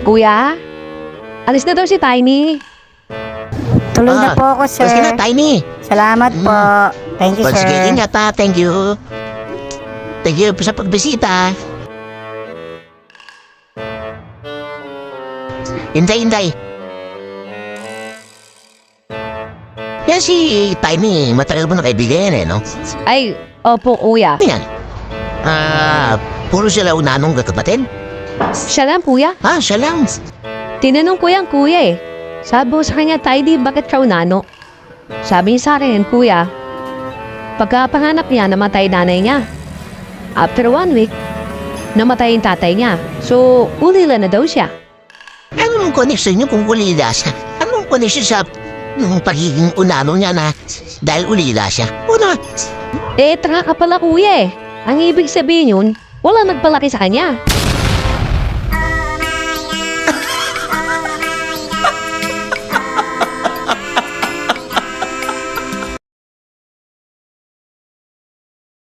Kuya? Alis na daw si Tiny. Tuloy na po ako, sir. Sige na, Tiny. Salamat po. Thank you, O, sige, sir. ingat ha. Thank you. Thank you sa pagbisita. Hinday. Yan si Tiny, matagal mo na kaibigan no? Ay, opo kuya. Ano yan? Puro sila unanong kapatid? Siya lang kuya. Siya lang. Tinanong ko yung kuya eh. Sabi ko sa kanya, Tiny, bakit ka unano? Sabi niya sa akin, kuya, pagkapanganak niya, namatay nanay niya. After 1 week, namatay yung tatay niya. So, ulila na daw siya. Anong connection niyo kung ulila siya? Anong connection sa yung pagiging unano niya na dahil ulila siya? Una, Eh, traka ka pala kuya eh. Ang ibig sabihin yun, wala nagpalaki sa kanya.